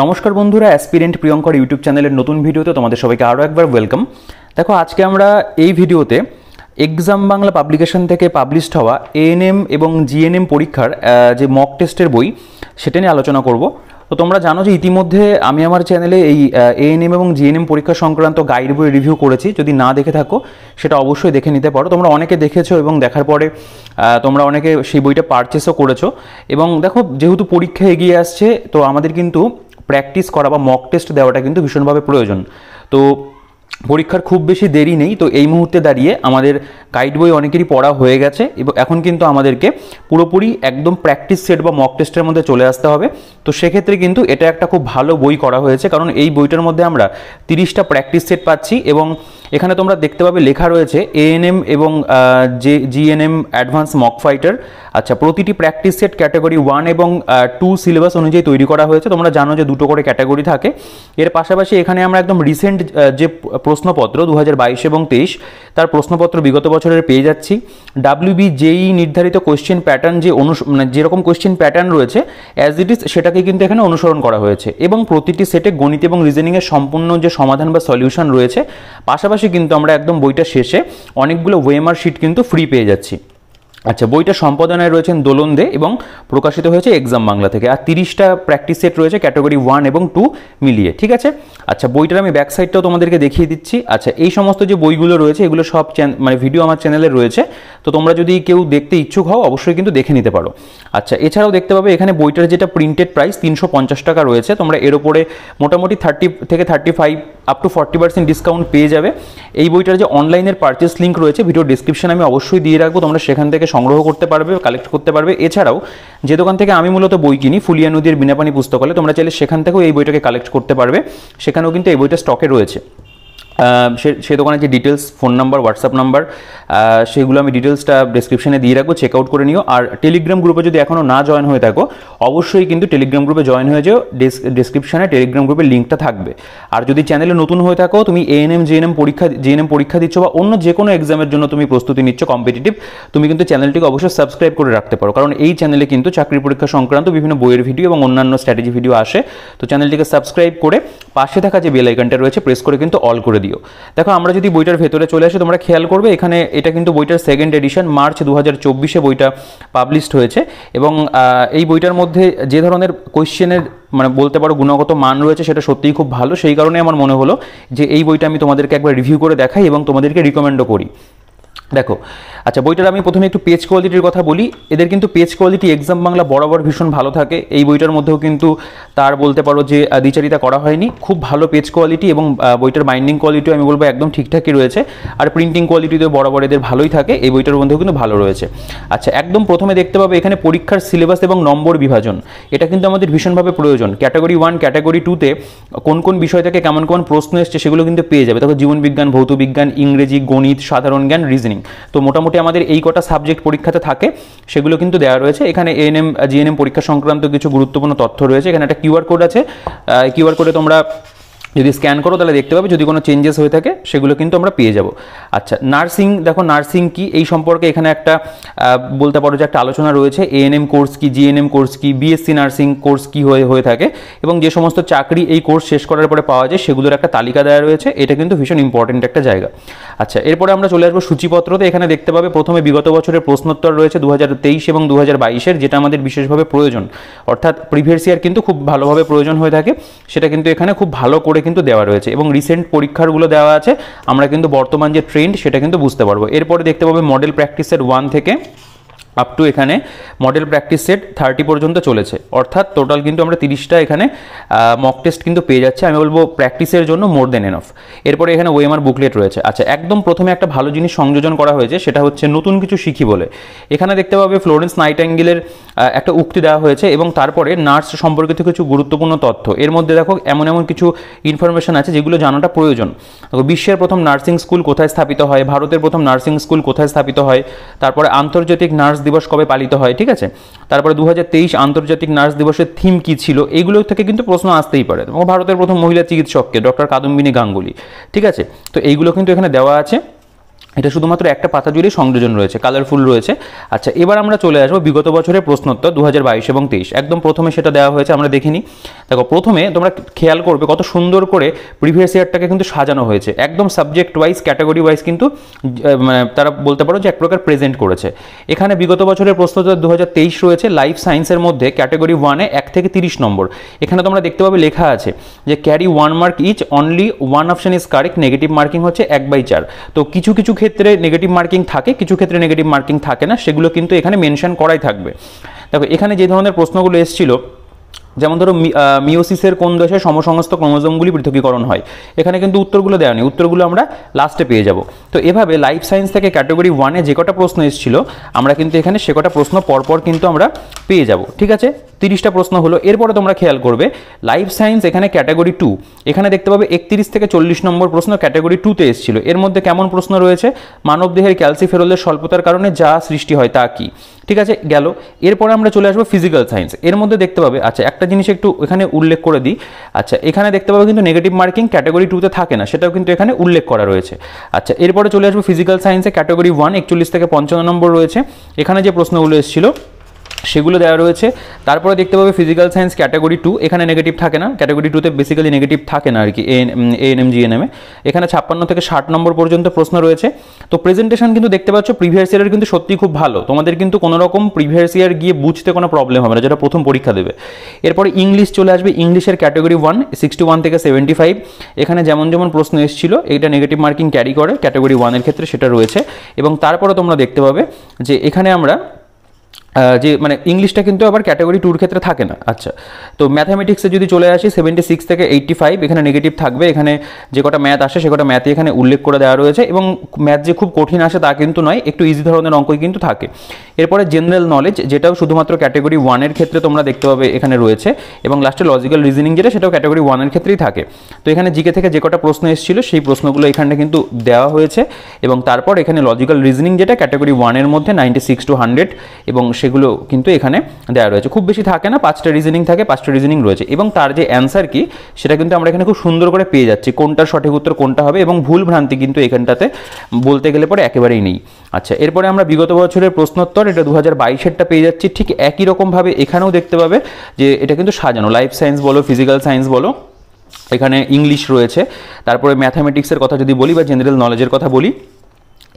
নমস্কার বন্ধুরা, aspirant Priyankar YouTube চ্যানেলের নতুন ভিডিওতে তোমাদের সবাইকে আরও একবার ওয়েলকাম। দেখো, আজকে আমরা এই ভিডিওতে এক্সাম বাংলা পাবলিকেশন থেকে পাবলিশড হওয়া এএনএম এবং জিএনএম পরীক্ষার যে মক টেস্টের বই সেটা নিয়ে আলোচনা করব। তো তোমরা জানো যে ইতিমধ্যে আমি আমার চ্যানেলে এই এএনএম এবং জিএনএম পরীক্ষা সংক্রান্ত গাইড বই রিভিউ করেছি। যদি না দেখে থাকো সেটা অবশ্যই দেখে নিতে পারো। তোমরা অনেকে দেখেছো এবং দেখার পরে তোমরা অনেকে সেই বইটা পারচেসও করেছো। এবং দেখো, যেহেতু পরীক্ষা এগিয়ে আসছে, তো আমাদের কিন্তু প্র্যাকটিস করা বা মক টেস্ট দেওয়াটা কিন্তু ভীষণভাবে প্রয়োজন। তো পরীক্ষার খুব বেশি দেরি নেই। তো এই মুহূর্তে দাঁড়িয়ে আমাদের গাইড বই অনেকেরই পড়া হয়ে গেছে এবং এখন কিন্তু আমাদেরকে পুরোপুরি একদম প্র্যাকটিস সেট বা মক টেস্টের মধ্যে চলে আসতে হবে। তো সেক্ষেত্রে কিন্তু এটা একটা খুব ভালো বই করা হয়েছে, কারণ এই বইটার মধ্যে আমরা 30টা প্র্যাকটিস সেট পাচ্ছি এবং এখানে তোমরা দেখতে পাবে লেখা রয়েছে এএনএম এবং জিএনএম অ্যাডভান্স মক ফাইটার। আচ্ছা, প্রতিটি প্র্যাকটিস সেট ক্যাটাগরি 1 এবং 2 সিলেবাস অনুযায়ী তৈরি করা হয়েছে। তোমরা জানো যে দুটো করে ক্যাটাগরি থাকে। এর পাশাপাশি এখানে আমরা একদম রিসেন্ট যে প্রশ্নপত্র 2022 এবং 23 তার প্রশ্নপত্র বিগত বছরের পেয়ে যাচ্ছি। WBJEE নির্ধারিত কোয়েশ্চেন প্যাটার্ন যেরকম কোয়েশ্চেন প্যাটার্ন রয়েছে অ্যাজ ইট ইজ সেটাকে কিন্তু এখানে অনুসরণ করা হয়েছে এবং প্রতিটি সেটে গণিত এবং রিজনিংয়ের সম্পূর্ণ যে সমাধান বা সলিউশন রয়েছে। পাশাপাশি কিন্তু আমরা একদম বইটা শেষে অনেকগুলো ওয়েমার শিট কিন্তু ফ্রি পেয়ে যাচ্ছি। আচ্ছা, বইটা সম্পাদনায় রয়েছেন দোলন দে এবং প্রকাশিত হয়েছে এক্সাম বাংলা থেকে। আর 30টা প্র্যাকটিস সেট রয়েছে ক্যাটাগরি 1 এবং 2 মিলিয়ে, ঠিক আছে। আচ্ছা, বইটার আমি ব্যাক সাইডটাও তোমাদেরকে দেখিয়ে দিচ্ছি। আচ্ছা, এই সমস্ত যে বইগুলো রয়েছে এগুলো সব ভিডিও আমার চ্যানেলে রয়েছে। তো তোমরা যদি কেউ দেখতে ইচ্ছুক হও অবশ্যই কিন্তু দেখে নিতে পারো। আচ্ছা, এছাড়াও দেখতে পাবে এখানে বইটার যেটা প্রিন্টেড প্রাইস 350 টাকা রয়েছে। তোমরা এর ওপরে মোটামুটি 30 থেকে 35 আপ টু 40% ডিসকাউন্ট পেয়ে যাবে। এই বইটার যে অনলাইনের পারচেস লিঙ্ক রয়েছে ভিডিও ডিসক্রিপশনে আমি অবশ্যই দিয়ে রাখবো, তোমরা সেখান থেকে সংগ্রহ করতে পারবে, কালেক্ট করতে পারবে। এছাড়াও যে দোকান থেকে আমি মূলত বই কিনি, ফুলিয়া নদীর বিনাপানি পুস্তকালয়, তোমরা চাইলে সেখান থেকেও এই বইটাকে কালেক্ট করতে পারবে। সেখানেও কিন্তু এই বইটা স্টকে রয়েছে। সেই দোকানের যে details, phone number, WhatsApp number, সেগুলো আমি ডিটেলসটা ডিসক্রিপশনে দিয়ে রাখবো, চেক আউট করে নিও। আর টেলিগ্রাম গ্রুপে যদি এখনও না জয়েন হয়ে থাকো অবশ্যই কিন্তু টেলিগ্রাম গ্রুপে জয়েন হয়ে যাও। ডিসক্রিপশনে টেলিগ্রাম গ্রুপের লিঙ্কটা থাকবে। আর যদি চ্যানেলে নতুন হয়ে থাকো, তুমি এএনএম জিএনএম পরীক্ষা দিচ্ছ বা অন্য যে কোনো এক্সামের জন্য তুমি প্রস্তুতি নিচ্ছ কম্পিটিটিভ, তুমি কিন্তু চ্যানেলটিকে অবশ্যই সাবস্ক্রাইব করে রাখতে পারো, কারণ এই চ্যানেলে কিন্তু চাকরি পরীক্ষা সংক্রান্ত বিভিন্ন বইয়ের ভিডিও এবং অন্যান্য স্ট্র্যাটেজি ভিডিও আসে। তো চ্যানেলটিকে সাবস্ক্রাইব করে পাশে থাকা যে বেল আইকনটা রয়েছে প্রেস করে কিন্তু অল করে দিও। দেখো, আমরা যদি বইটার ভেতরে চলে আসি, তোমরা খেয়াল করবে এখানে এটা কিন্তু বইটার সেকেন্ড এডিশন, মার্চ 2024-এ বইটা পাবলিশড হয়েছে। এবং এই বইটার মধ্যে যে ধরনের কোয়েশ্চেনের বলতে পারো গুণগত মান রয়েছে সেটা সত্যিই খুব ভালো। সেই কারণে আমার মনে হলো যে এই বইটা আমি তোমাদেরকে একবার রিভিউ করে দেখাই এবং তোমাদেরকে রিকমেন্ডও করি। দেখো, আচ্ছা, বইটার আমি প্রথমে একটু পেজ কোয়ালিটির কথা বলি। এদের কিন্তু পেজ কোয়ালিটি এক্সাম বাংলা বরাবর ভীষণ ভালো থাকে। এই বইটার মধ্যেও কিন্তু তার বলতে পারো যে দ্বিচারিতা করা হয়নি, খুব ভালো পেজ কোয়ালিটি এবং বইটার বাইন্ডিং কোয়ালিটিও আমি বলবো একদম ঠিকঠাকই রয়েছে। আর প্রিন্টিং কোয়ালিটিতেও বরাবর এদের ভালোই থাকে, এই বইটার মধ্যেও কিন্তু ভালো রয়েছে। আচ্ছা, একদম প্রথমে দেখতে পাবে এখানে পরীক্ষার সিলেবাস এবং নম্বর বিভাজন, এটা কিন্তু আমাদের ভীষণভাবে প্রয়োজন। ক্যাটাগরি 1, ক্যাটাগরি 2-তে কোন কোন বিষয় থেকে কেমন কেমন প্রশ্ন এসছে সেগুলো কিন্তু পেয়ে যাবে। তখন জীবনবিজ্ঞান, ভৌতবিজ্ঞান, ইংরেজি, গণিত, সাধারণ জ্ঞান, রিজনিং, তো মোটামুটি আমাদের এই কটা সাবজেক্ট পরীক্ষাতে থাকে, সেগুলো কিন্তু দেওয়া রয়েছে। এখানে এএনএম জিএনএম পরীক্ষা সংক্রান্ত কিছু গুরুত্বপূর্ণ তথ্য রয়েছে। এখানে একটা কিউআর কোড আছে, কিউআর কোডে তোমরা যদি স্ক্যান করো তাহলে দেখতে পাবে যদি কোনো চেঞ্জেস হয়ে থাকে সেগুলো কিন্তু আমরা পেয়ে যাব। আচ্ছা, নার্সিং, দেখো নার্সিং কি এই সম্পর্কে এখানে একটা বলতে পারো যে একটা আলোচনা রয়েছে। এএনএম কোর্স কি, জিএনএম কোর্স কি, বিএসসি নার্সিং কোর্স কি হয়ে থাকে এবং যে সমস্ত চাকরি এই কোর্স শেষ করার পরে পাওয়া যায় সেগুলোর একটা তালিকা দেওয়া রয়েছে। এটা কিন্তু ভীষণ ইম্পর্টেন্ট একটা জায়গা। আচ্ছা, এরপরে আমরা চলে আসবো সূচিপত্রতে। এখানে দেখতে পাবে প্রথমে বিগত বছরের প্রশ্নোত্তর রয়েছে 2023 এবং 2022-এর, যেটা আমাদের বিশেষভাবে প্রয়োজন, অর্থাৎ প্রিভিয়াস ইয়ার কিন্তু খুব ভালোভাবে প্রয়োজন হয়ে থাকে, সেটা কিন্তু এখানে খুব ভালো করে কিন্তু দেওয়া রয়েছে এবং রিসেন্ট পরীক্ষারগুলো দেওয়া আছে। আমরা কিন্তু বর্তমান যে ট্রেন্ড সেটা কিন্তু বুঝতে পারবো। এরপরে দেখতে পাবে মডেল প্র্যাকটিস সেট 1 থেকে আপ টু এখানে মডেল প্র্যাকটিস সেট 30 পর্যন্ত চলেছে, অর্থাৎ টোটাল কিন্তু আমরা 30টা এখানে মক টেস্ট কিন্তু পেয়ে যাচ্ছে। আমি বলবো প্র্যাকটিসের জন্য মোর দেন এনাফ। এরপরে এখানে ওএমআর বুকলেট রয়েছে। আচ্ছা, একদম প্রথমে একটা ভালো জিনিস সংযোজন করা হয়েছে, সেটা হচ্ছে নতুন কিছু শিখি বলে। এখানে দেখতে পাবে ফ্লোরেন্স নাইটিঙ্গেলের একটা উক্তি দেওয়া হয়েছে এবং তারপরে নার্স সম্পর্কিত কিছু গুরুত্বপূর্ণ তথ্য। এর মধ্যে দেখো এমন কিছু ইনফরমেশন আছে যেগুলো জানাটা প্রয়োজন। বিশ্বের প্রথম নার্সিং স্কুল কোথায় স্থাপিত হয়, ভারতের প্রথম নার্সিং স্কুল কোথায় স্থাপিত হয়, তারপরে আন্তর্জাতিক নার্স দিবস কবে পালিত হয়, ঠিক আছে। তারপরে 2023 আন্তর্জাতিক নার্স দিবসের থিম কি ছিল, এইগুলো থেকে কিন্তু প্রশ্ন আসতেই পারে। ভারতের প্রথম মহিলা চিকিৎসককে ডক্টর কাদম্বিনী গাঙ্গুলি, ঠিক আছে। তো এইগুলো কিন্তু এখানে দেওয়া আছে। এটা শুধুমাত্র একটা পাতা জুড়ে সংযোজন রয়েছে, কালারফুল রয়েছে। আচ্ছা, এবার আমরা চলে আসবো বিগত বছরের প্রশ্নোত্তর 2022 এবং 23। একদম প্রথমে সেটা দেওয়া হয়েছে, আমরা দেখিনি। দেখো, প্রথমে তোমরা খেয়াল করবে কত সুন্দর করে প্রিভিয়াস ইয়ারটাকে কিন্তু সাজানো হয়েছে, একদম সাবজেক্ট ওয়াইজ, ক্যাটাগরি ওয়াইজ কিন্তু মানে তারা বলতে পারো যে এক প্রকার প্রেজেন্ট করেছে। এখানে বিগত বছরের প্রশ্নোত্তর 2023 রয়েছে। লাইফ সায়েন্সের মধ্যে ক্যাটাগরি 1-এ 1 থেকে 30 নম্বর। এখানে তোমরা দেখতে পাবে লেখা আছে যে carry 1 mark each, only 1 option is correct, negative marking হচ্ছে 1/4। তো কিছু কিছু ক্ষেত্রে নেগেটিভ মার্কিং থাকে, কিছু ক্ষেত্রে নেগেটিভ মার্কিং থাকে না, সেগুলো কিন্তু এখানে মেনশন করাই থাকবে। দেখো, এখানে যে ধরনের প্রশ্নগুলো এসেছিল, যেমন ধরো মিওসিসের কোন দশায় সমসমস্ত ক্রোমোজোমগুলি পৃথকীকরণ হয়, এখানে কিন্তু উত্তরগুলো দেওয়া নেই, উত্তরগুলো আমরা লাস্টে পেয়ে যাব। তো এভাবে লাইফ সায়েন্স থেকে ক্যাটাগরি 1-এ যে কটা প্রশ্ন এসেছিল, আমরা কিন্তু এখানে সে কটা প্রশ্ন পরপর কিন্তু আমরা পেয়ে যাব। ঠিক আছে, 30টা প্রশ্ন হলো। এরপরে তোমরা খেয়াল করবে লাইফ সায়েন্স এখানে ক্যাটাগরি 2, এখানে দেখতে পাবে 31 থেকে 40 নম্বর প্রশ্ন ক্যাটাগরি 2-তে এসেছিল। এর মধ্যে কেমন প্রশ্ন রয়েছে? মানবদেহের ক্যালসিফেরলের স্বল্পতার কারণে যা সৃষ্টি হয় তা কি? ঠিক আছে, গেল। এরপরে আমরা চলে আসবো ফিজিক্যাল সায়েন্স। এর মধ্যে দেখতে পাবে, আচ্ছা একটা জিনিস একটু এখানে উল্লেখ করে দিই। আচ্ছা, এখানে দেখতে পাবে কিন্তু নেগেটিভ মার্কিং ক্যাটাগরি 2-তে থাকে না, সেটাও কিন্তু এখানে উল্লেখ করা রয়েছে। আচ্ছা, এরপরে চলে আসবো ফিজিক্যাল সায়েন্সে ক্যাটাগরি 1, 41 থেকে 55 নম্বর রয়েছে। এখানে যে প্রশ্নগুলো এসেছিল সেগুলো দেওয়া রয়েছে। তারপরে দেখতে পাবে ফিজিক্যাল সায়েন্স ক্যাটাগরি 2, এখানে নেগেটিভ থাকে না, ক্যাটাগরি 2-তে বেসিক্যালি নেগেটিভ থাকে না আর কি, এএনএম জিএনএমে। এখানে 56 থেকে 60 নম্বর পর্যন্ত প্রশ্ন রয়েছে। তো প্রেজেন্টেশন কিন্তু দেখতে পাচ্ছ প্রিভিয়াস ইয়ারের কিন্তু সত্যিই খুব ভালো, তোমাদের কিন্তু কোনো রকম প্রিভিয়াস ইয়ার গিয়ে বুঝতে কোনো প্রবলেম হবে না, যেটা প্রথম পরীক্ষা দেবে। এরপরে ইংলিশ চলে আসবে। ইংলিশের ক্যাটাগরি 1, 61 থেকে 75। এখানে যেমন যেমন প্রশ্ন এসেছিল, এইটা নেগেটিভ মার্কিং ক্যারি করে ক্যাটাগরি 1-এর ক্ষেত্রে, সেটা রয়েছে। এবং তারপরে তোমরা দেখতে পাবে যে এখানে আমরা যে মানে ইংলিশটা কিন্তু আবার ক্যাটাগরি 2-র ক্ষেত্রে থাকে না। আচ্ছা, তো ম্যাথামেটিক্সে যদি চলে আসি, 76 থেকে 85, এখানে নেগেটিভ থাকবে। এখানে যে কটা ম্যাথ আসে সে কটা ম্যাথই এখানে উল্লেখ করে দেওয়া রয়েছে, এবং ম্যাথ যে খুব কঠিন আসে তা কিন্তু নয়, একটু ইজি ধরনের অঙ্কই কিন্তু থাকে। এরপরে জেনারেল নলেজ, যেটাও শুধুমাত্র ক্যাটাগরি 1-এর ক্ষেত্রে তোমরা দেখতে পাবে এখানে রয়েছে, এবং লাস্টে লজিক্যাল রিজনিং, যেটা সেটাও ক্যাটাগরি 1-এর ক্ষেত্রেই থাকে। তো এখানে জিকে থেকে যে কটা প্রশ্ন এসেছিল সেই প্রশ্নগুলো এখানে কিন্তু দেওয়া হয়েছে, এবং তারপর এখানে লজিক্যাল রিজনিং, যেটা ক্যাটাগরি 1-এর মধ্যে 96 to 100, এবং সেগুলো কিন্তু এখানে দেওয়া রয়েছে। খুব বেশি থাকে না, 5টা রিজনিং থাকে, 5টা রিজনিং রয়েছে, এবং তার যে অ্যান্সার কি সেটা কিন্তু আমরা এখানে খুব সুন্দর করে পেয়ে যাচ্ছি, কোনটার সঠিক উত্তর কোনটা হবে, এবং ভুল ভ্রান্তি কিন্তু এখানটাতে বলতে গেলে পরে একেবারেই নেই। আচ্ছা, এরপরে আমরা বিগত বছরের প্রশ্নোত্তর, এটা 2022-এরটা পেয়ে যাচ্ছি। ঠিক একই রকমভাবে এখানেও দেখতে পাবে যে এটা কিন্তু সাজানো, লাইফ সায়েন্স বলো, ফিজিক্যাল সায়েন্স বলো, এখানে ইংলিশ রয়েছে। তারপরে ম্যাথামেটিক্সের কথা যদি বলি বা জেনারেল নলেজের কথা বলি,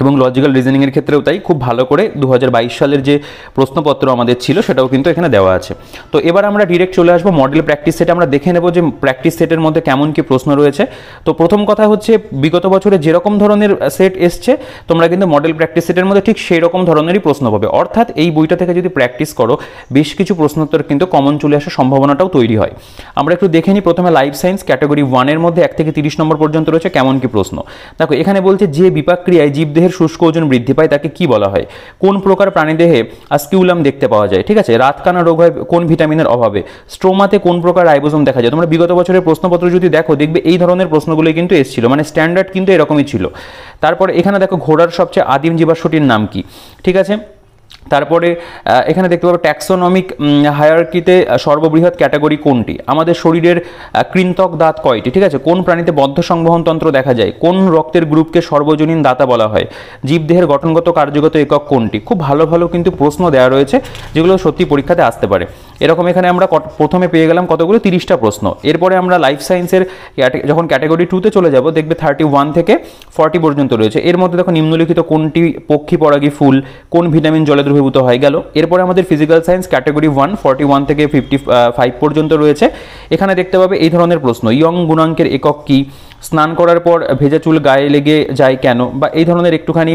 এবং লজিক্যাল রিজনিংয়ের ক্ষেত্রেও তাই, খুব ভালো করে 2022 সালের যে প্রশ্নপত্র আমাদের ছিল সেটাও কিন্তু এখানে দেওয়া আছে। তো এবার আমরা ডিরেক্ট চলে আসবো মডেল প্র্যাকটিস সেটে। আমরা দেখে নেব যে প্র্যাকটিস সেটের মধ্যে কেমন কি প্রশ্ন রয়েছে। তো প্রথম কথা হচ্ছে, বিগত বছরে যেরকম ধরনের সেট এসছে, তোমরা কিন্তু মডেল প্র্যাকটিস সেটের মধ্যে ঠিক সেই রকম ধরনেরই প্রশ্ন পাবে। অর্থাৎ এই বইটা থেকে যদি প্র্যাকটিস করো, বেশ কিছু প্রশ্নোত্তর কিন্তু কমন চলে আসার সম্ভাবনাটাও তৈরি হয়। আমরা একটু দেখে নিই। প্রথমে লাইফ সায়েন্স ক্যাটাগরি 1-এর মধ্যে 1 থেকে 30 নম্বর পর্যন্ত রয়েছে, কেমন কি প্রশ্ন। দেখো, এখানে বলছে যে বিপাক ক্রিয়ায় জীবদেহের শুষ্ক ওজন বৃদ্ধি পায় তাকে কি বলা হয়? কোন প্রকার প্রাণীদেহে আসকিউলাম দেখতে পাওয়া যায়? ঠিক আছে, রাতকানা রোগ হয় কোন ভিটামিনের অভাবে? স্ট্রোমাতে কোন প্রকার রাইবোসোম দেখা যায়? তোমরা বিগত বছরের প্রশ্নপত্র যদি দেখো, দেখবে এই ধরনের প্রশ্নগুলোই কিন্তু এসেছিল, মানে স্ট্যান্ডার্ড কিন্তু এরকমই ছিল। তারপরে এখানে দেখো, ঘোড়ার সবচেয়ে আদিম জীবাশ্মটির নাম কি? ঠিক আছে, তারপরে এখানে দেখতে পাবো ট্যাক্সোনমিক হায়ারার্কিতে সর্ববৃহৎ ক্যাটাগরি কোনটি? আমাদের শরীরের কৃন্তক দাঁত কয়টি? ঠিক আছে, কোন প্রাণীতে বদ্ধ সংবহন তন্ত্র দেখা যায়? কোন রক্তের গ্রুপকে সর্বজনীন দাতা বলা হয়? জীবদেহের গঠনগত কার্যগত একক কোনটি? খুব ভালো ভালো কিন্তু প্রশ্ন দেওয়া রয়েছে, যেগুলো সত্যি পরীক্ষাতে আসতে পারে। এরকম এখানে আমরা প্রথমে পেয়ে গেলাম কতগুলো, 30টা প্রশ্ন। এরপরে আমরা লাইফ সায়েন্সের যখন ক্যাটাগরি 2-তে চলে যাব, দেখবে 31 থেকে 40 পর্যন্ত রয়েছে। এর মধ্যে দেখো, নিম্নলিখিত কোনটি পক্ষী পরাগী ফুল? কোন ভিটামিন জলে দ্রবীভূত হয়ে গেল? এরপরে আমাদের ফিজিক্যাল সায়েন্স ক্যাটাগরি 1, 41 থেকে 55 পর্যন্ত রয়েছে। এখানে দেখতে পাবে এই ধরনের প্রশ্ন, ইয়ং গুণাঙ্কের একক কি? স্নান করার পর ভেজা চুল গায়ে লেগে যায় কেন? বা এই ধরনের একটুখানি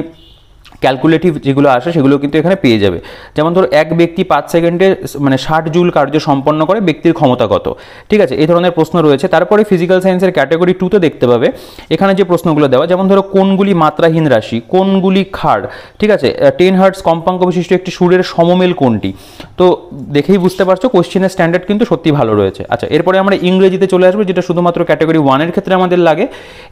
ক্যালকুলেটিভ যেগুলো আসে সেগুলো কিন্তু এখানে পেয়ে যাবে। যেমন ধরো, এক ব্যক্তি 5 সেকেন্ডে মানে 60 জুল কার্য সম্পন্ন করে, ব্যক্তির ক্ষমতা কত? ঠিক আছে, এই ধরনের প্রশ্ন রয়েছে। তারপরে ফিজিক্যাল সায়েন্সের ক্যাটাগরি 2-তে দেখতে পাবে এখানে যে প্রশ্নগুলো দেওয়া, যেমন ধরো, কোনগুলি মাত্রাহীন রাশি? কোনগুলি খাড়? ঠিক আছে, 10 হার্টজ কম্পাঙ্ক বিশিষ্ট একটি সুরের সমমেল কোনটি? তো দেখেই বুঝতে পারছো কোশ্চেনের স্ট্যান্ডার্ড কিন্তু সত্যি ভালো রয়েছে। আচ্ছা, এরপরে আমরা ইংরেজিতে চলে আসবো, যেটা শুধুমাত্র ক্যাটাগরি 1-এর ক্ষেত্রে আমাদের লাগে।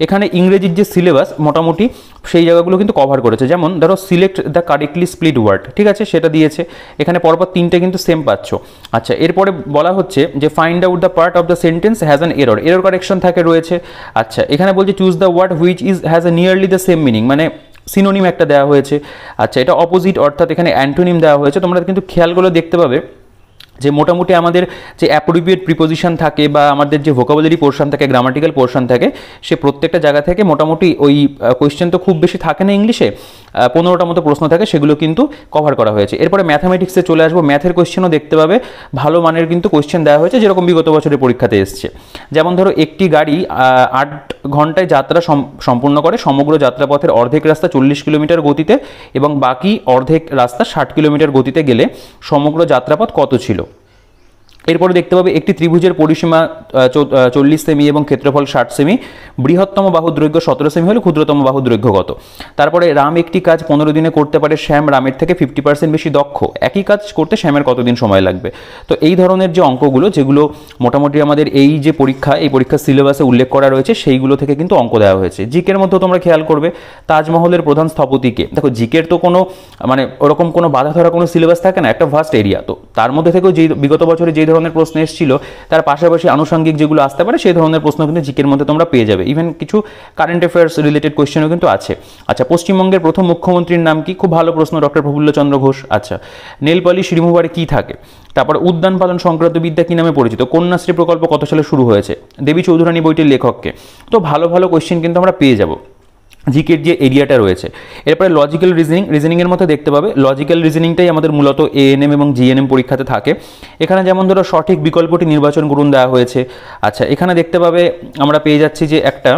এখানে ইংরেজির যে সিলেবাস মোটামুটি সেই জায়গাগুলো কিন্তু কভার করেছে। যেমন ধরো, select the correctly split word, ঠিক আছে, সেটা দিয়েছে। এখানে পরপর 3টে কিন্তু সেম পাচ্ছ। আচ্ছা, এরপরে বলা হচ্ছে যে find out the part of the sentence has an error correction থাকে রয়েছে। আচ্ছা, এখানে বলছে choose the word which has a nearly the same meaning, মানে সিনোনিম একটা দেওয়া হয়েছে। আচ্ছা, এটা অপোজিট অর্থাৎ এখানে অ্যান্টোনিম দেওয়া হয়েছে। তোমরা কিন্তু খেয়াল করে দেখতে পাবে যে মোটামুটি আমাদের যে অ্যাপ্রোপ্রিয়েট প্রিপোজিশন থাকে বা আমাদের যে ভোকাবুলারি পোর্শন থাকে, গ্রামাটিক্যাল পোর্শন থাকে, সে প্রত্যেকটা জায়গা থেকে মোটামুটি ওই কোয়েশ্চেন তো খুব বেশি থাকে না ইংলিশে, 15টা মতো প্রশ্ন থাকে, সেগুলো কিন্তু কভার করা হয়েছে। এরপরে ম্যাথামেটিক্সে চলে আসবো। ম্যাথের কোয়েশ্চেনও দেখতে পাবে ভালো মানের কিন্তু কোয়েশ্চেন দেওয়া হয়েছে, যেরকম বিগত বছরের পরীক্ষাতে এসছে। যেমন ধরো, একটি গাড়ি 8 ঘন্টায় যাত্রা সম্পূর্ণ করে, সমগ্র যাত্রাপথের অর্ধেক রাস্তা 40 কিলোমিটার গতিতে এবং বাকি অর্ধেক রাস্তা 60 কিলোমিটার গতিতে গেলে সমগ্র যাত্রাপথ কত ছিল? এরপরে দেখতে পাবে একটি ত্রিভুজের পরিসীমা 40 সেমি এবং ক্ষেত্রফল 60 সেমি, বৃহত্তম বাহুর দৈর্ঘ্য 17 সেমি হলে ক্ষুদ্রতম বাহুর দৈর্ঘ্য কত? তারপরে রাম একটি কাজ 15 দিনে করতে পারে, শ্যাম রামের থেকে 50% বেশি দক্ষ, একই কাজ করতে শ্যামের কতদিন সময় লাগবে? তো এই ধরনের যে অঙ্কগুলো, যেগুলো মোটামুটি আমাদের এই যে পরীক্ষা, এই পরীক্ষার সিলেবাসে উল্লেখ করা রয়েছে, সেইগুলো থেকে কিন্তু অঙ্ক দেওয়া হয়েছে। জিকের মধ্যে তোমরা খেয়াল করবে তাজমহলের প্রধান স্থপতিকে। দেখো, জিকের তো কোনো মানে ওরকম কোনো বাধা ধরা কোনো সিলেবাস থাকে না, একটা ভাস্ট এরিয়া। তো তার মধ্যে থেকেও যে বিগত বছরে যে ধরনের প্রশ্ন এসেছিল, তার পাশাপাশি আনুষঙ্গিক যেগুলো আসতে পারে সেই ধরনের প্রশ্ন কিন্তু জিকের মধ্যে তোমরা পেয়ে যাবে। ইভেন কিছু কারেন্ট অ্যাফেয়ার্স রিলেটেড কোয়েশ্চেনও কিন্তু আছে। আচ্ছা, পশ্চিমবঙ্গের প্রথম মুখ্যমন্ত্রীর নাম কি? খুব ভালো প্রশ্ন, ডক্টর প্রফুল্লচন্দ্র ঘোষ। আচ্ছা, নেল পলিশ রিমুভারে কি থাকে? তারপর উদ্যান পালন সংক্রান্ত বিদ্যা কি নামে পরিচিত? কন্যাশ্রী প্রকল্প কত সালে শুরু হয়েছে? দেবী চৌধুরানী বইটির লেখককে? তো ভালো ভালো কোয়েশ্চেন কিন্তু আমরা পেয়ে যাব জিকের যে এরিয়াটা রয়েছে। এরপরে লজিক্যাল রিজনিংয়ের মধ্যে দেখতে পাবে, লজিক্যাল রিজনিংটাই আমাদের মূলত এএনএম এবং জিএনএম পরীক্ষাতে থাকে। এখানে যেমন ধরো সঠিক বিকল্পটি নির্বাচন করুন দেওয়া হয়েছে। আচ্ছা, এখানে দেখতে পাবে আমরা পেয়ে যাচ্ছি যে একটা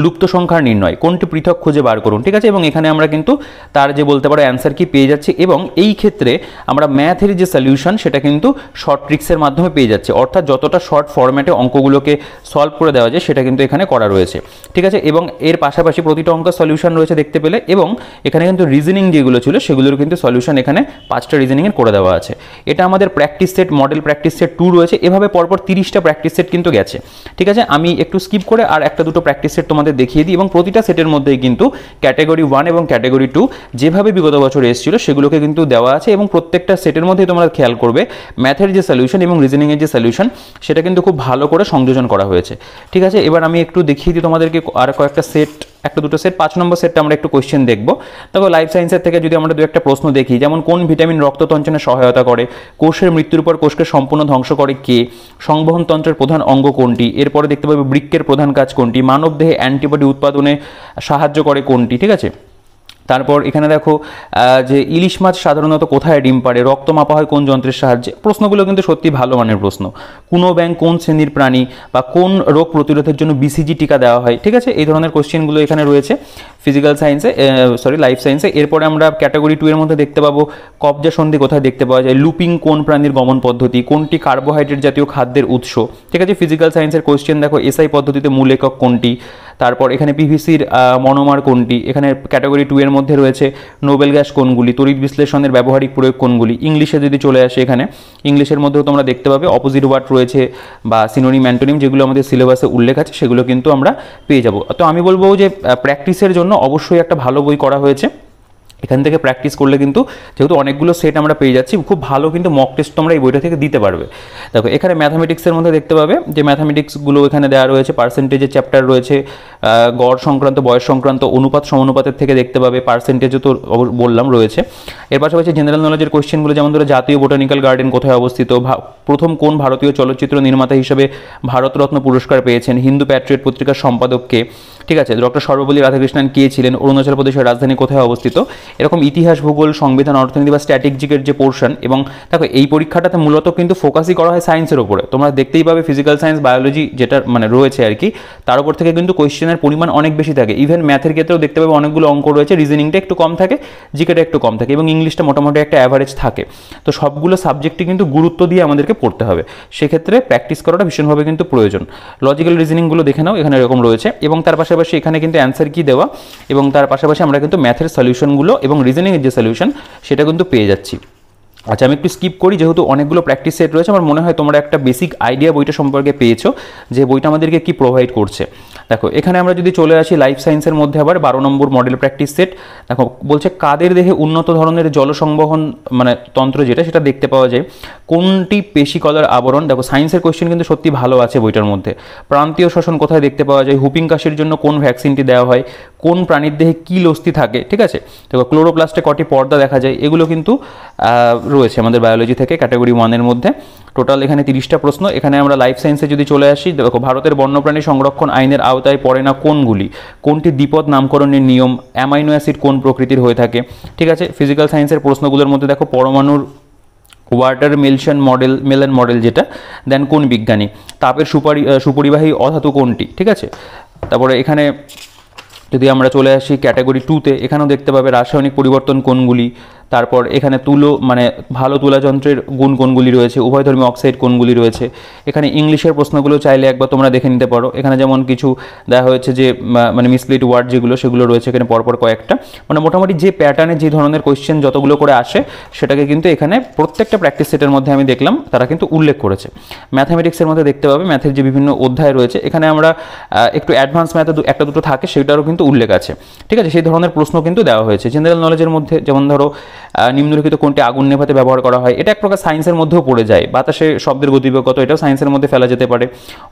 লুপ্ত সংখ্যার নির্ণয়, কোনটি পৃথক খুঁজে বার করুন। ঠিক আছে, এবং এখানে আমরা কিন্তু তার যে বলতে পারো অ্যান্সার কি পেয়ে যাচ্ছি, এবং এই ক্ষেত্রে আমরা ম্যাথের যে সলিউশন সেটা কিন্তু শর্ট ট্রিক্সের মাধ্যমে পেয়ে যাচ্ছি, অর্থাৎ যতটা শর্ট ফরম্যাটে অঙ্কগুলোকে সলভ করে দেওয়া যায় সেটা কিন্তু এখানে করা রয়েছে। ঠিক আছে, এবং এর পাশাপাশি প্রতিটা অঙ্কের সলিউশন রয়েছে দেখতে পেলে, এবং এখানে কিন্তু রিজনিং যেগুলো ছিল সেগুলোর কিন্তু সলিউশন এখানে 5টা রিজনিংয়ের করে দেওয়া আছে। এটা আমাদের practice set, model practice set 2 রয়েছে। এভাবে পরপর 30টা প্র্যাকটিস সেট কিন্তু গেছে। ঠিক আছে, আমি একটু স্কিপ করে আর একটা দুটো প্র্যাকটিস সেট তোমাদের দেখিয়ে দিই, এবং প্রতিটা সেটের মধ্যেই কিন্তু ক্যাটাগরি 1 এবং ক্যাটাগরি 2 যেভাবে বিগত বছর এসেছিল সেগুলোকে কিন্তু দেওয়া আছে, এবং প্রত্যেকটা সেটের মধ্যেই তোমরা খেয়াল করবে ম্যাথের যে সলিউশন এবং রিজনিংয়ের যে সলিউশন সেটা কিন্তু খুব ভালো করে সংযোজন করা হয়েছে। ঠিক আছে, এবার আমি একটু দেখিয়ে দিই তোমাদেরকে আর কয়েকটা সেট, একটা দুটো সেট। 5 নম্বর সেটটা আমরা একটু কোয়েশ্চেন দেখবো। তারপর লাইফ সায়েন্সের থেকে যদি আমরা দু একটা প্রশ্ন দেখি, যেমন কোন ভিটামিন রক্ততঞ্চনে সহায়তা করে? কোষের মৃত্যুর পর কোষকে সম্পূর্ণ ধ্বংস করে কে? সংবহন তন্ত্রের প্রধান অঙ্গ কোনটি? এরপরে দেখতে পাবে বৃক্কের প্রধান কাজ কোনটি? মানবদেহে অ্যান্টিবডি উৎপাদনে সাহায্য করে কোনটি? ঠিক আছে, তারপর এখানে দেখো যে ইলিশ মাছ সাধারণত কোথায় ডিম পাড়ে? রক্ত মাপা হয় কোন যন্ত্রের সাহায্যে? প্রশ্নগুলো কিন্তু সত্যি ভালো মানের প্রশ্ন। কোনো ব্যাঙ কোন শ্রেণীর প্রাণী? বা কোন রোগ প্রতিরোধের জন্য বিসিজি টিকা দেওয়া হয়? ঠিক আছে, এই ধরনের কোশ্চেনগুলো এখানে রয়েছে ফিজিক্যাল সায়েন্সে, লাইফ সায়েন্সে। এরপরে আমরা ক্যাটাগরি 2 এর মধ্যে দেখতে পাবো কবজা সন্ধি কোথায় দেখতে পাওয়া যায়? লুপিং কোন প্রাণীর গমন পদ্ধতি? কোনটি কার্বোহাইড্রেট জাতীয় খাদ্যের উৎস? ঠিক আছে, ফিজিক্যাল সায়েন্সের কোশ্চেন দেখো এসআই পদ্ধতিতে মূল একক কোনটি? তারপর এখানে পিভিসির মনোমার কোনটি? এখানে ক্যাটাগরি 2 এর মধ্যে রয়েছে নোবেল গ্যাস কোনগুলি? তড়িৎ বিশ্লেষণের ব্যবহারিক প্রয়োগ কোনগুলি? ইংলিশে যদি চলে আসে, এখানে ইংলিশের মধ্যেও তোমরা দেখতে পাবে অপোজিট ওয়ার্ড রয়েছে বা সিনোনিম অ্যান্টোনিম, যেগুলো আমাদের সিলেবাসে উল্লেখ আছে সেগুলো কিন্তু আমরা পেয়ে যাব। তো আমি বলবো যে প্র্যাকটিসের জন্য অবশ্যই একটা ভালো বই করা হয়েছে। এখান থেকে প্র্যাকটিস করলে কিন্তু যেহেতু অনেকগুলো সেট আমরা পেয়ে যাচ্ছি, খুব ভালো কিন্তু মক টেস্ট তোমরা এই বইটা থেকে দিতে পারবে। দেখো, এখানে ম্যাথামেটিক্সের মধ্যে দেখতে পাবে যে ম্যাথামেটিক্সগুলো এখানে দেওয়া রয়েছে, পার্সেন্টেজের চ্যাপ্টার রয়েছে, গড় সংক্রান্ত, বয়স সংক্রান্ত, অনুপাত সমানুপাতের থেকে দেখতে পাবে, পার্সেন্টেজও তো বললাম রয়েছে। এর পাশাপাশি জেনারেল নলেজের কোয়েশ্চেনগুলো, যেমন ধরো জাতীয় বোটানিক্যাল গার্ডেন কোথায় অবস্থিত? প্রথম কোন ভারতীয় চলচ্চিত্র নির্মাতা হিসেবে ভারতরত্ন পুরস্কার পেয়েছেন? হিন্দু প্যাট্রিয়ট পত্রিকার সম্পাদককে? ঠিক আছে, ডক্টর সর্বপল্লী রাধাকৃষ্ণন কে ছিলেন? অরুণাচল প্রদেশের রাজধানী কোথায় অবস্থিত? এরকম ইতিহাস, ভূগোল, সংবিধান, অর্থনীতি বা স্ট্র্যাটেজিকের যে পোর্শন। এবং দেখো, এই পরীক্ষাটাতে মূলত কিন্তু ফোকাসই করা হয় সায়েন্সের উপরে। তোমরা দেখতেই পাবে ফিজিক্যাল সায়েন্স, বায়োলজি যেটা মানে রয়েছে আর কি, তার উপর থেকে কিন্তু কোয়েশ্চেনের পরিমাণ অনেক বেশি থাকে। ইভেন ম্যাথের ক্ষেত্রেও দেখতে পাবে অনেকগুলো অঙ্ক রয়েছে, রিজনিংটা একটু কম থাকে, জিকেটা একটু কম থাকে, এবং ইংলিশটা মোটামুটি একটা অ্যাভারেজ থাকে। তো সবগুলো সাবজেক্টই কিন্তু গুরুত্ব দিয়ে আমাদেরকে পড়তে হবে, সেক্ষেত্রে প্র্যাকটিস করাটা ভীষণভাবে কিন্তু প্রয়োজন। লজিক্যাল রিজনিংগুলো দেখে নাও, এখানে এরকম রয়েছে, এবং তার পাশাপাশি এখানে কিন্তু অ্যান্সার কি দেওয়া, এবং তার পাশাপাশি আমরা কিন্তু ম্যাথের সলিউশনগুলো এবং রিজনিংয়ের যে সলিউশন সেটা কিন্তু পেয়ে যাচ্ছি। আচ্ছা, আমি একটু স্কিপ করি, যেহেতু অনেকগুলো প্র্যাকটিস সেট রয়েছে। আমার মনে হয় তোমরা একটা বেসিক আইডিয়া বইটা সম্পর্কে পেয়েছো যে বইটা আমাদেরকে কি প্রোভাইড করছে। দেখো এখানে আমরা যদি চলে আসি লাইফ সায়েন্সের মধ্যে, আবার 12 নম্বর মডেল প্র্যাকটিস সেট। দেখো বলছে কাদের দেহে উন্নত ধরনের জল সংবহন মানে তন্ত্র যেটা সেটা দেখতে পাওয়া যায়, কোনটি পেশিকলার আবরণ। দেখো সায়েন্সের কোয়েশ্চেন কিন্তু সত্যি ভালো আছে বইটার মধ্যে। প্রান্তীয় শ্বসন কোথায় দেখতে পাওয়া যায়, হুপিং কাশির জন্য কোন ভ্যাকসিনটি দেওয়া হয়, কোন প্রাণীর দেহে কী লস্তি থাকে, ঠিক আছে। দেখো ক্লোরোপ্লাস্টে কটি পর্দা দেখা যায়, এগুলো কিন্তু রয়েছে আমাদের বায়োলজি থেকে ক্যাটাগরি 1-এর মধ্যে। টোটাল এখানে 30টা প্রশ্ন। এখানে আমরা লাইফ সায়েন্সে যদি চলে আসি, দেখো ভারতের বন্যপ্রাণী সংরক্ষণ আইনের আওতায় পড়ে না কোনগুলি, কোনটি দ্বিপদ নামকরণের নিয়ম, অ্যামাইনো অ্যাসিড কোন প্রকৃতির হয়ে থাকে, ঠিক আছে। ফিজিক্যাল সায়েন্সের প্রশ্নগুলোর মধ্যে দেখো পরমাণুর ওয়াটার মেলন মডেল যেটা, দেন কোন বিজ্ঞানী, তাপের সুপরিবাহী অধাতু কোনটি, ঠিক আছে। তারপরে এখানে যদি আমরা চলে আসি ক্যাটাগরি 2-তে, এখানেও দেখতে পাবে রাসায়নিক পরিবর্তন কোনগুলি, তারপর এখানে মানে ভালো তুলা যন্ত্রের গুণ কোনগুলি রয়েছে, উভয়ধর্মী অক্সাইড কোনগুলি রয়েছে। এখানে ইংলিশের প্রশ্নগুলো চাইলে একবার তোমরা দেখে নিতে পারো। এখানে যেমন কিছু দেওয়া হয়েছে যে মানে মিসপ্লেড ওয়ার্ড যেগুলো সেগুলো রয়েছে এখানে পরপর কয়েকটা, মানে মোটামুটি যে প্যাটার্নে যে ধরনের কোয়েশ্চেন যতগুলো করে আসে সেটাকে কিন্তু এখানে প্রত্যেকটা প্র্যাকটিস সেটের মধ্যে আমি দেখলাম তারা কিন্তু উল্লেখ করেছে। ম্যাথামেটিক্সের মধ্যে দেখতে পাবে ম্যাথের যে বিভিন্ন অধ্যায় রয়েছে, এখানে আমরা একটু অ্যাডভান্স ম্যাথে একটা দুটো থাকে সেটারও কিন্তু উল্লেখ আছে, ঠিক আছে। সেই ধরনের প্রশ্ন কিন্তু দেওয়া হয়েছে। জেনারেল নলেজের মধ্যে যেমন ধরো নিম্নলিখিত কোনটি আগুন নেভাতে ব্যবহার করা হয়, এটা এক প্রকার সায়েন্সের মধ্যেও পড়ে যায়। বাতাসে শব্দের গতিবেগ কত, এটাও সায়েন্সের মধ্যে ফেলা যেতে পারে।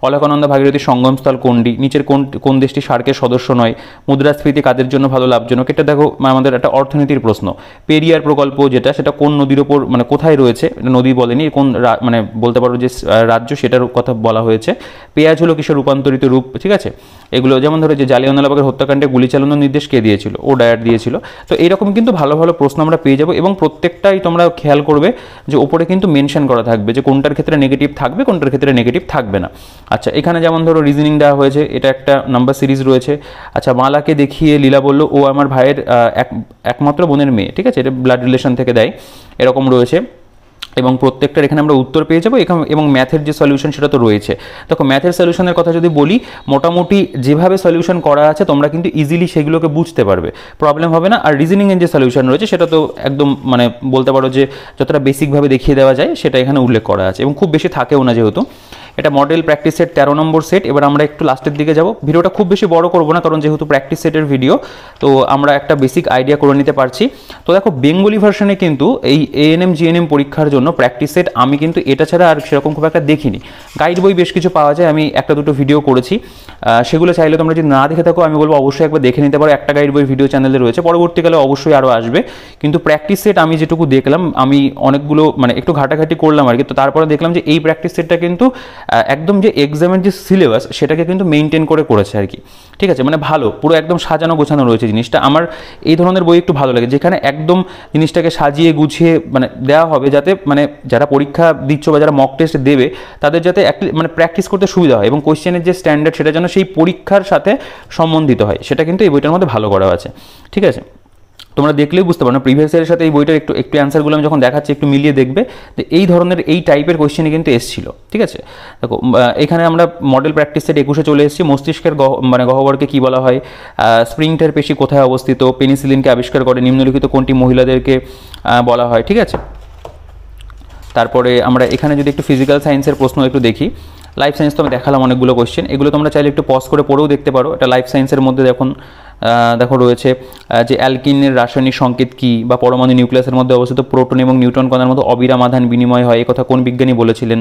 অলকানন্দা ভাগীরথী সঙ্গমস্থল কোনটি, নিচের কোন দেশটি সার্কের সদস্য নয়, মুদ্রাস্ফীতি কাদের জন্য ভালো লাভজনক, এটা দেখো আমাদের একটা অর্থনীতির প্রশ্ন। পেরিয়ার প্রকল্প যেটা, সেটা কোন নদীর ওপর মানে কোথায় রয়েছে, নদী বলেনি, কোন মানে বলতে পারো যে রাজ্য সেটার কথা বলা হয়েছে। পেঁয়াজ হলো কিসের রূপান্তরিত রূপ, ঠিক আছে। এগুলো যেমন ধরো যে জালিয়ানওয়ালাবাগের হত্যাকাণ্ডে গুলি চালানোর নির্দেশ কে দিয়েছিল, ও ডায়ার দিয়েছিল। তো এইরকম কিন্তু ভালো ভালো প্রশ্ন আমরা পেয়ে যাবো, এবং প্রত্যেকটাই তোমরা খেয়াল করবে যে ওপরে কিন্তু মেনশন করা থাকবে যে কোনটার ক্ষেত্রে নেগেটিভ থাকবে, কোনটার ক্ষেত্রে নেগেটিভ থাকবে না। আচ্ছা, এখানে যেমন ধরো রিজনিং দেওয়া হয়েছে, এটা একটা নাম্বার সিরিজ রয়েছে। আচ্ছা, মালাকে দেখিয়ে লীলা বলল ও আমার ভাইয়ের একমাত্র বোনের মেয়ে, ঠিক আছে, এটা ব্লাড রিলেশন থেকে দেয়, এরকম রয়েছে। এবং প্রত্যেকটার এখানে আমরা উত্তর পেয়ে যাবো। এবং ম্যাথের যে সলিউশন সেটা তো রয়েছে। দেখো ম্যাথের সলিউশনের কথা যদি বলি, মোটামুটি যেভাবে সলিউশন করা আছে তোমরা কিন্তু ইজিলি সেগুলোকে বুঝতে পারবে, প্রবলেম হবে না। আর রিজনিংয়ের যে সলিউশন রয়েছে সেটা তো একদম মানে বলতে পারো যে যতটা বেসিকভাবে দেখিয়ে দেওয়া যায় সেটা এখানে উল্লেখ করা আছে, এবং খুব বেশি থাকেও না যেহেতু। এটা মডেল প্র্যাকটিস সেট 13 নম্বর সেট। এবার আমরা একটু লাস্টের দিকে যাব। ভিডিওটা খুব বেশি বড় করবো না, কারণ যেহেতু প্র্যাকটিস সেটের ভিডিও, তো আমরা একটা বেসিক আইডিয়া করে নিতে পারছি। তো দেখো বেঙ্গলি ভার্সনে কিন্তু এই এএনএম জিএনএম পরীক্ষার জন্য প্র্যাকটিস সেট আমি কিন্তু এটা ছাড়া আর সেরকম খুব একটা দেখিনি। গাইড বই বেশ কিছু পাওয়া যায়, আমি একটা দুটো ভিডিও করেছি, সেগুলো চাইলে তোমরা যদি না দেখে থাকো আমি বলবো অবশ্যই একবার দেখে নিতে পারো। একটা গাইড বই ভিডিও চ্যানেলে রয়েছে, পরবর্তীকালে অবশ্যই আরও আসবে। কিন্তু প্র্যাকটিস সেট আমি যেটুকু দেখলাম, আমি অনেকগুলো মানে একটু ঘাটাঘাটি করলাম আর কি, তো তারপরে দেখলাম যে এই প্র্যাকটিস সেটটা কিন্তু একদম যে এক্সামের যে সিলেবাস সেটাকে কিন্তু মেনটেন করেছে আর কি, ঠিক আছে। মানে ভালো, পুরো একদম সাজানো গোছানো রয়েছে জিনিসটা। আমার এই ধরনের বই একটু ভালো লাগে, যেখানে একদম জিনিসটাকে সাজিয়ে গুছিয়ে মানে দেওয়া হবে, যাতে মানে যারা পরীক্ষা দিচ্ছ বা যারা মক টেস্ট দেবে তাদের যাতে মানে প্র্যাকটিস করতে সুবিধা হয়, এবং কোয়েশ্চেনের যে স্ট্যান্ডার্ড সেটা যেন সেই পরীক্ষার সাথে সম্বন্ধিত হয়, সেটা কিন্তু এই বইটার মধ্যে ভালো করা আছে, ঠিক আছে। তোমরা দেখলেই বুঝতে পারো না, প্রিভিয়াস ইয়ারের সাথে এই বইটার একটু অ্যান্সারগুলো আমি যখন দেখাচ্ছি একটু মিলিয়ে দেখবে যে এই ধরনের এই টাইপের কোয়েশ্চেনই কিন্তু এসেছিল, ঠিক আছে। দেখো এখানে আমরা মডেল প্র্যাকটিস সেট 21-এ চলে এসেছি। মস্তিষ্কের মানে গহ্বরকে কী বলা হয়, স্প্রিংটার পেশি কোথায় অবস্থিত, পেনিসিলিনকে আবিষ্কার করে নিম্নলিখিত কোনটি মহিলাদেরকে বলা হয়, ঠিক আছে। তারপরে আমরা এখানে যদি একটু ফিজিক্যাল সায়েন্সের প্রশ্ন একটু দেখি। লাইফ সায়েন্স তো আমি দেখালাম অনেকগুলো কোয়েশ্চেন, এগুলো তোমরা চাইলে একটু পজ করে পড়েও দেখতে পারো। এটা লাইফ সায়েন্সের মধ্যে দেখো রয়েছে যে অ্যালকিনের রাসায়নিক সংকেত কী, বা পরমাণু নিউক্লিয়াসের মধ্যে অবস্থিত প্রোটন এবং নিউট্রন কণার মধ্যে অবিরাম আধান বিনিময় হয়, এই কথা কোন বিজ্ঞানী বলেছিলেন,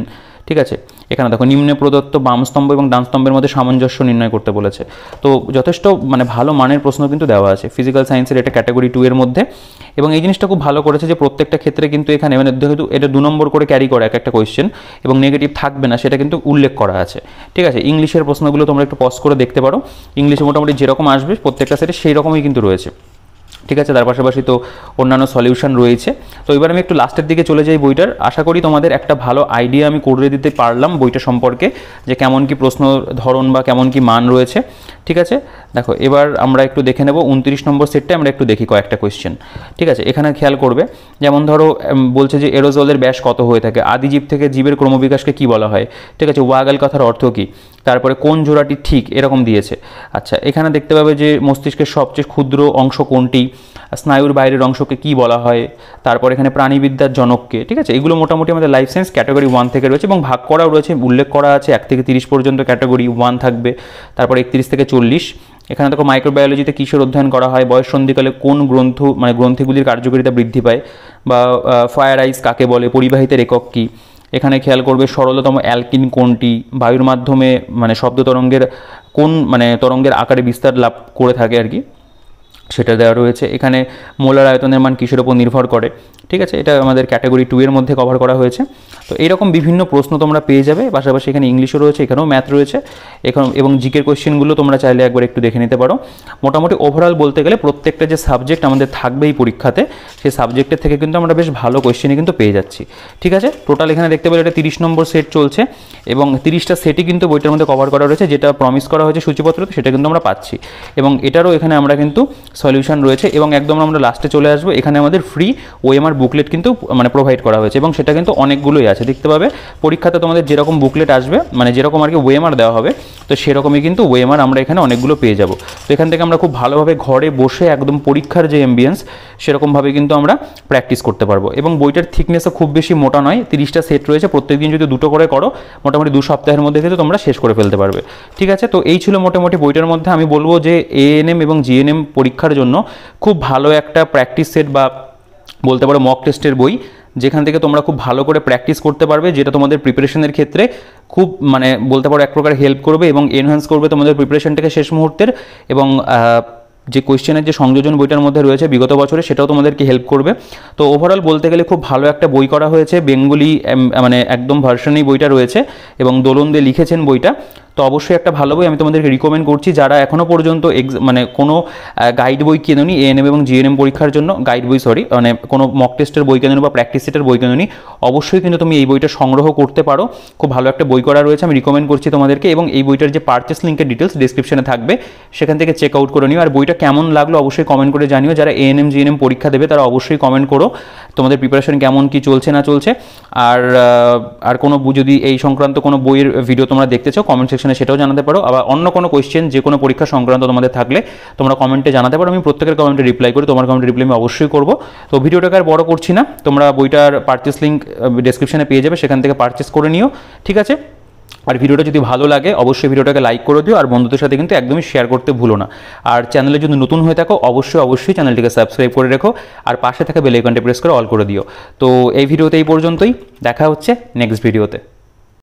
ঠিক আছে। এখানে দেখো নিম্নে প্রদত্ত বাম স্তম্ভ এবং ডান স্তম্ভের মধ্যে সামঞ্জস্য নির্ণয় করতে বলেছে। তো যথেষ্ট মানে ভালো মানের প্রশ্ন কিন্তু দেওয়া আছে ফিজিক্যাল সায়েন্সের, এটা ক্যাটাগরি 2 এর মধ্যে। এবং এই জিনিসটা খুব ভালো করেছে যে প্রত্যেকটা ক্ষেত্রে কিন্তু এখানে মানে যেহেতু এটা 2 নম্বর করে ক্যারি করে একটা কোয়েশ্চেন, এবং নেগেটিভ থাকবে না সেটা কিন্তু উল্লেখ করা আছে, ঠিক আছে। ইংলিশের প্রশ্নগুলো তোমরা একটু পজ করে দেখতে পারো, ইংলিশে মোটামুটি যেরকম আসবে প্রত্যেকটা সেটে সেই রকমই কিন্তু রয়েছে, ঠিক আছে। তার পাশাপাশি তো অন্যান্য সলিউশন রয়েছে। তো এবার আমি একটু লাস্টের দিকে চলে যাই বইটার। আশা করি তোমাদের একটা ভালো আইডিয়া আমি করে দিতে পারলাম বইটা সম্পর্কে, যে কেমন কি প্রশ্ন ধরন বা কেমন কি মান রয়েছে, ঠিক আছে। দেখো এবার আমরা একটু দেখে নেব 29 নম্বর সেটটা, আমরা একটু দেখি কয়েকটা কোয়েশ্চেন, ঠিক আছে। এখানে খেয়াল করবে, যেমন ধরো বলছে যে এরোজলের ব্যাস কত হয়ে থাকে, আদিজীব থেকে জীবের ক্রমবিকাশকে কি বলা হয়, ঠিক আছে। ওয়াগেল কথার অর্থ কী, তারপরে কোন জোড়াটি ঠিক, এরকম দিয়েছে। আচ্ছা, এখানে দেখতে পাবে যে মস্তিষ্কের সবচেয়ে ক্ষুদ্র অংশ কোনটি, স্নায়ুর বাইরের অংশকে কি বলা হয়, তারপর এখানে প্রাণীবিদ্যার জনককে, ঠিক আছে, এগুলো মোটামুটি আমাদের লাইফ সায়েন্স ক্যাটাগরি 1 থেকে রয়েছে এবং ভাগ করাও রয়েছে, উল্লেখ করা আছে 1 থেকে 30 পর্যন্ত ক্যাটাগরি 1 থাকবে, তারপর 31 থেকে 40। এখানে দেখো মাইক্রোবায়োলজিতে কিসের অধ্যয়ন করা হয়, বয়স সন্ধিকালে কোন গ্রন্থিগুলির কার্যকারিতা বৃদ্ধি পায়, বা ফায়ার আইস কাকে বলে, পরিবাহিতার একক কী। এখানে খেয়াল করবে সরলতম অ্যালকিন কোনটি, বায়ুর মাধ্যমে শব্দ তরঙ্গের কোন তরঙ্গের আকারে বিস্তার লাভ করে থাকে আর কি, সেটা দেওয়া রয়েছে। এখানে মোলার আয়তনের মান কিসের ওপর নির্ভর করে, ঠিক আছে, এটা আমাদের ক্যাটাগরি 2 এর মধ্যে কভার করা হয়েছে। তো এইরকম বিভিন্ন প্রশ্ন তোমরা পেয়ে যাবে, পাশাপাশি এখানে ইংলিশও রয়েছে, এখানেও ম্যাথ রয়েছে, এবং জিকের কোয়েশ্চেনগুলো তোমরা চাইলে একবার একটু দেখে নিতে পারো। মোটামুটি ওভারঅল বলতে গেলে প্রত্যেকটা যে সাবজেক্ট আমাদের থাকবে এই পরীক্ষাতে, সেই সাবজেক্টের থেকে কিন্তু আমরা বেশ ভালো কোয়েশ্চেনই কিন্তু পেয়ে যাচ্ছি, ঠিক আছে। টোটাল এখানে দেখতে পেলে এটা 30 নম্বর সেট চলছে এবং 30টা সেটই কিন্তু বইটার মধ্যে কভার করা রয়েছে, যেটা প্রমিস করা হয়েছে সূচিপত্রতে সেটা কিন্তু আমরা পাচ্ছি, এবং এটারও এখানে আমরা কিন্তু সলিউশন রয়েছে। এবং একদম আমরা লাস্টে চলে আসবো, এখানে আমাদের ফ্রি ওএমআর বুকলেট কিন্তু প্রোভাইড করা হয়েছে এবং সেটা কিন্তু অনেকগুলোই আছে, দেখতে পাবে পরীক্ষাতে তোমাদের যেরকম বুকলেট আসবে, যেরকম আর কি ওএমআর দেওয়া হবে, তো সেরকমই কিন্তু ওএমআর আমরা এখানে অনেকগুলো পেয়ে যাব। তো এখান থেকে আমরা খুব ভালোভাবে ঘরে বসে একদম পরীক্ষার যে অ্যাম্বিয়েন্স সেরকমভাবে কিন্তু আমরা প্র্যাকটিস করতে পারবো। এবং বইটার থিকনেসও খুব বেশি মোটা নয়, 30টা সেট রয়েছে, প্রত্যেকদিন যদি 2টো করে করো মোটামুটি 2 সপ্তাহের মধ্যে কিন্তু তোমরা শেষ করে ফেলতে পারবে, ঠিক আছে। তো এই ছিল মোটামুটি বইটার মধ্যে। আমি বলবো যে এএনএম এবং জিএনএম পরীক্ষার জন্য খুব ভালো একটা প্র্যাকটিস সেট বা বলতে পারো মক টেস্টের বই, যেখান থেকে তোমরা খুব ভালো করে প্র্যাকটিস করতে পারবে, যেটা তোমাদের প্রিপারেশনের ক্ষেত্রে খুব বলতে পারো এক প্রকার হেল্প করবে এবং এনহ্যান্স করবে তোমাদের প্রিপারেশনটাকে শেষ মুহূর্তের। এবং যে কোয়েশ্চেনের যে সংযোজন বইটার মধ্যে রয়েছে বিগত বছরে, সেটাও তোমাদেরকে হেল্প করবে। তো ওভারঅল বলতে গেলে খুব ভালো একটা বই করা হয়েছে, বেঙ্গলি একদম ভার্সনেই বইটা রয়েছে এবং দোলন দিয়ে লিখেছেন বইটা। তো অবশ্যই একটা ভালো বই, আমি তোমাদেরকে রিকমেন্ড করছি। যারা এখনও পর্যন্ত কোনো গাইড বই কেনোনি এএনএম এবং জিএনএম পরীক্ষার জন্য, কোনো মক টেস্টের বই কেনোনি বা প্র্যাকটিস সেটের বই কেনোনি, অবশ্যই কিন্তু তুমি এই বইটা সংগ্রহ করতে পারো। খুব ভালো একটা বই করা রয়েছে, আমি রিকমেন্ড করছি তোমাদেরকে। এবং এই বইটার যে পারচেস লিঙ্কের ডিটেলস ডিসক্রিপশনে থাকবে, সেখান থেকে চেক আউট করে নিও। আর বইটা কেমন লাগলো অবশ্যই কমেন্ট করে জানিও। যারা এএনএম জিএনএম পরীক্ষা দেবে তারা অবশ্যই কমেন্ট করো তোমাদের প্রিপারেশন কেমন কি চলছে না চলছে। আর কোনো যদি এই সংক্রান্ত কোনো বইয়ের ভিডিও তোমরা দেখতে চাও কমেন্ট সেকশনে সেটাও জানাতে পারো। আবার অন্য কোনো কোয়েশ্চেন যে কোনো পরীক্ষা সংক্রান্ত তোমাদের থাকলে তোমরা কমেন্টে জানাতে পারো, আমি প্রত্যেকের কমেন্টে রিপ্লাই করি, তোমার কমেন্টে রিপ্লাই আমি অবশ্যই করবো। তো ভিডিওটাকে আর বড় করছি না, তোমরা বইটার পারচেস লিঙ্ক ডেসক্রিপশনে পেয়ে যাবে, সেখান থেকে পারচেস করে নিও, ঠিক আছে। আর ভিডিওটা যদি ভালো লাগে অবশ্যই ভিডিওটাকে লাইক করে দিও, আর বন্ধুদের সাথে কিন্তু একদমই শেয়ার করতে ভুলো না। আর চ্যানেলে যদি নতুন হয়ে থাকো অবশ্যই চ্যানেলটিকে সাবস্ক্রাইব করে রেখো, আর পাশে থাকা বেল আইকনটি প্রেস করে অল করে দিও। তো এই ভিডিওতে এই পর্যন্তই, দেখা হচ্ছে নেক্সট ভিডিওতে।